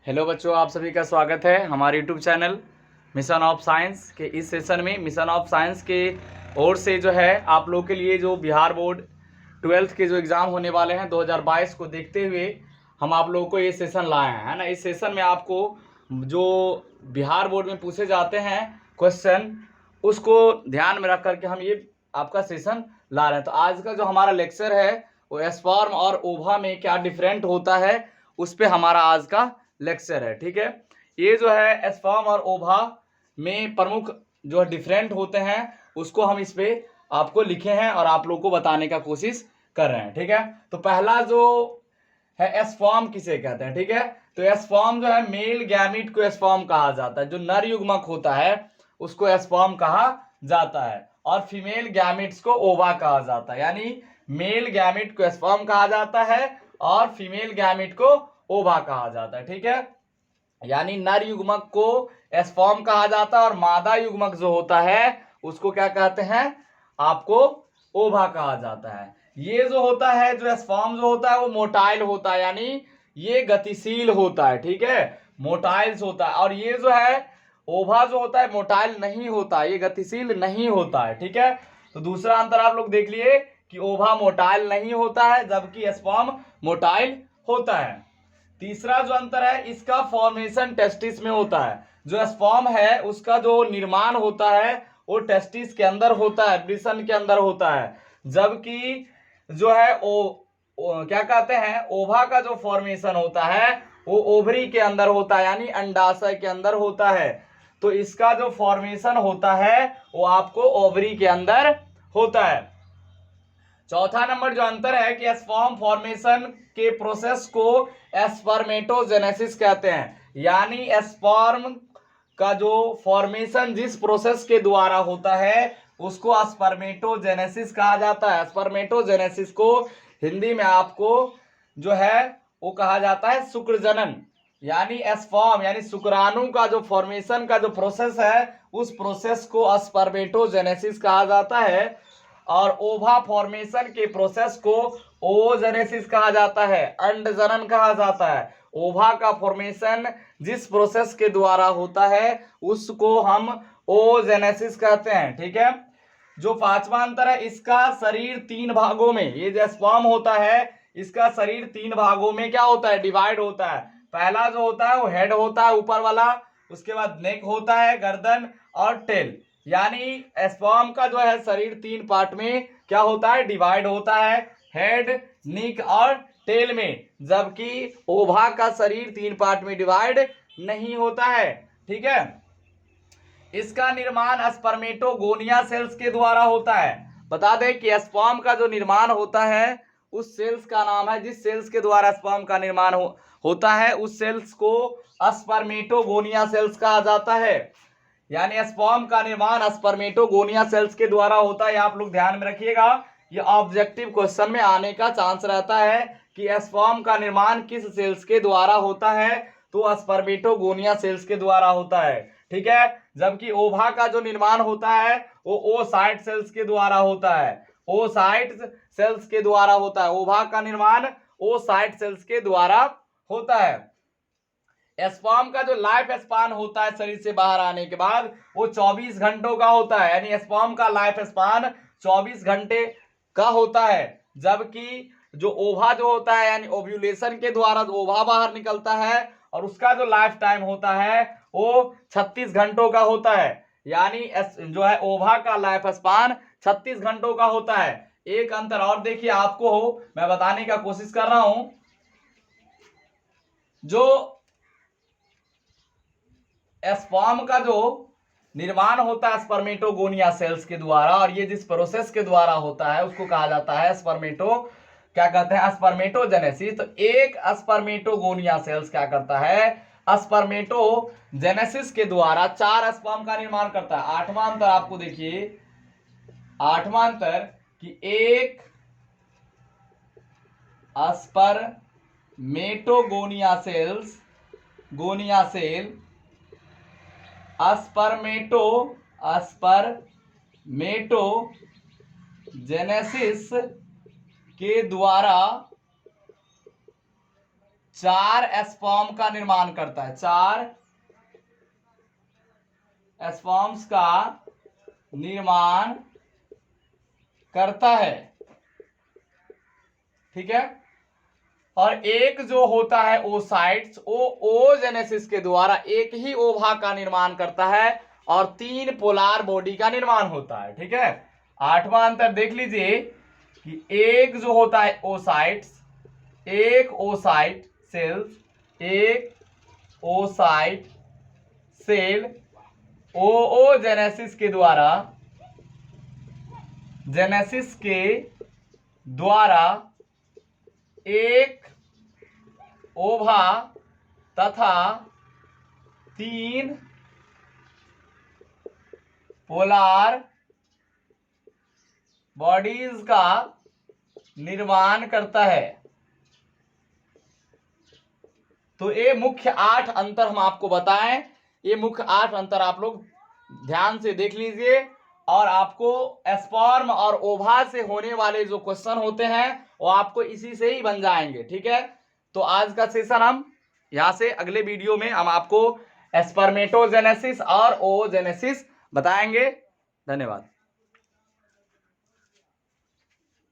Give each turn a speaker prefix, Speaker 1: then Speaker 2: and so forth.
Speaker 1: Hello बच्चों, आप सभी का स्वागत है हमारे YouTube channel mission of science के इस सेशन में। मिशन ऑफ साइंस के ओर से जो है आप लोग के लिए जो बिहार बोर्ड 12th के जो एग्ज़ाम होने वाले हैं 2022 को देखते हुए हम आप लोगों को ये सेशन लाए हैं, है ना। इस सेशन में आपको जो बिहार बोर्ड में पूछे जाते हैं क्वेश्चन, उसको ध्यान में रख करके हम ये आपका सेशन ला रहे हैं। तो आज का जो हमारा लेक्चर है वो स्पर्म और ओवा में क्या डिफरेंट होता है, उस पर हमारा आज का लेक्चर है। ठीक है, ये जो है स्पर्म और ओवा में प्रमुख जो डिफरेंट होते हैं उसको हम इस पे आपको लिखे हैं और आप लोग को बताने का कोशिश कर रहे हैं। ठीक है, तो पहला जो है स्पर्म किसे कहते हैं। ठीक है, तो स्पर्म जो है मेल गैमीट को स्पर्म कहा जाता है। जो नर युग्मक होता है उसको स्पर्म कहा जाता है और फीमेल गैमिट्स को ओवा कहा जाता है। यानी मेल गैमिट को स्पर्म कहा जाता है और फीमेल गैमिट को ओवा कहा जाता है। ठीक है, यानी नर युग्मक को स्पर्म कहा जाता है और मादा युग्मक जो होता है उसको क्या कहते हैं, आपको ओवा कहा जाता है। ये जो होता है, जो स्पर्म जो होता है वो मोटाइल होता है, यानी ये गतिशील होता है। ठीक है, मोटाइल्स होता है। और ये जो है ओवा जो होता है मोटाइल नहीं होता, ये गतिशील नहीं होता है। ठीक है, तो दूसरा अंतर आप लोग देख लिए कि ओवा मोटाइल नहीं होता है जबकि स्पर्म मोटाइल होता है। तीसरा जो अंतर है, इसका फॉर्मेशन टेस्टिस में होता है। जो स्पर्म है उसका जो निर्माण होता है वो टेस्टिस के अंदर होता है, वृषण के अंदर होता है। जबकि जो है क्या कहते हैं, ओवा का जो फॉर्मेशन होता है वो ओवरी के अंदर होता है, यानी अंडाशय के अंदर होता है। तो इसका जो फॉर्मेशन होता है वो आपको ओवरी के अंदर होता है। चौथा नंबर जो अंतर है कि स्पर्म फॉर्मेशन के प्रोसेस को स्पर्मेटोजेनेसिस कहते हैं। यानी स्पर्म का जो फॉर्मेशन जिस प्रोसेस के द्वारा होता है उसको स्पर्मेटोजेनेसिस कहा जाता है। स्पर्मेटोजेनेसिस को हिंदी में आपको जो है वो कहा जाता है शुक्रजनन। यानी स्पर्म यानी शुक्राणु का जो फॉर्मेशन का जो प्रोसेस है उस प्रोसेस को स्पर्मेटोजेनेसिस कहा जाता है और ओवा फॉर्मेशन के प्रोसेस को ओजेनेसिस कहा जाता है, अंडजनन कहा जाता है। ओवा का फॉर्मेशन जिस प्रोसेस के द्वारा होता है उसको हम ओजेनेसिस कहते हैं। ठीक है, जो पांचवा अंतर है, इसका शरीर 3 भागों में, ये जो स्पर्म होता है इसका शरीर 3 भागों में क्या होता है, डिवाइड होता है। पहला जो होता है वो हेड होता है ऊपर वाला, उसके बाद नेक होता है, गर्दन और टेल। यानी स्पर्म का जो है शरीर 3 पार्ट में क्या होता है, डिवाइड होता है, हेड, निक और टेल में। जबकि ओवा का शरीर 3 पार्ट में डिवाइड नहीं होता है। ठीक है, इसका निर्माण स्पर्मेटोगोनिया सेल्स के द्वारा होता है। बता दें कि स्पर्म का जो निर्माण होता है उस सेल्स का नाम है, जिस सेल्स के द्वारा स्पर्म का निर्माण होता है उस सेल्स को स्पर्मेटोगोनिया सेल्स कहा जाता है। यानी स्पर्म का निर्माण स्पर्मेटोगोनिया सेल्स के द्वारा होता है। आप लोग ध्यान में रखिएगा, ये ऑब्जेक्टिव क्वेश्चन में आने का चांस रहता है कि स्पर्म का निर्माण किस सेल्स के द्वारा होता है, तो स्पर्मेटोगोनिया सेल्स के द्वारा होता है। ठीक है, जबकि ओवा का जो निर्माण होता है वो ओसाइट सेल्स के द्वारा होता है, ओसाइट सेल्स के द्वारा होता है। ओवा का निर्माण ओसाइट सेल्स के द्वारा होता है। स्पर्म का जो लाइफ स्पान होता है शरीर से बाहर आने के बाद वो 24 घंटों का होता है। यानी स्पर्म का लाइफ स्पान 24 घंटे का होता है। जबकि जो ओवा जो होता है यानी ओव्यूलेशन के द्वारा जो ओवा बाहर निकलता है और उसका जो लाइफ टाइम होता है वो 36 घंटों का होता है। यानी जो है ओवा का लाइफ स्पान 36 घंटों का होता है। एक अंतर और देखिए, आपको मैं बताने का कोशिश कर रहा हूं, जो स्पर्म का जो निर्माण होता है स्पर्मेटोगोनिया सेल्स के द्वारा और ये जिस प्रोसेस के द्वारा होता है उसको कहा जाता है क्या कहते हैं, स्पर्मेटोजेनेसिस। तो एक स्पर्मेटोगोनिया सेल्स क्या करता है, स्पर्मेटोजेनेसिस के द्वारा 4 स्पर्म का निर्माण करता है। आठवां अंतर आपको देखिए, आठवां अंतर कि एक स्पर्मेटोगोनिया सेल्स गोनिया सेल स्पर्मेटोजेनेसिस के द्वारा 4 स्पर्म का निर्माण करता है, 4 स्पर्म्स का निर्माण करता है, ठीक है। और एक जो होता है ओसाइट्स, वो ओजेनेसिस के द्वारा एक ही ओवा का निर्माण करता है और 3 पोलार बॉडी का निर्माण होता है, ठीक है। 8वां अंतर देख लीजिए कि एक जो होता है ओसाइट्स, एक ओसाइट सेल्स, एक ओसाइट सेल ओजेनेसिस के द्वारा, जेनेसिस के द्वारा एक ओवा तथा 3 पोलार बॉडीज का निर्माण करता है। तो ये मुख्य 8 अंतर हम आपको बताएं, ये मुख्य 8 अंतर आप लोग ध्यान से देख लीजिए और आपको स्पर्म और ओवा से होने वाले जो क्वेश्चन होते हैं वो आपको इसी से ही बन जाएंगे, ठीक है। तो आज का सेशन हम यहां से अगले वीडियो में हम आपको स्पर्मेटोजेनेसिस और ओजेनेसिस बताएंगे। धन्यवाद।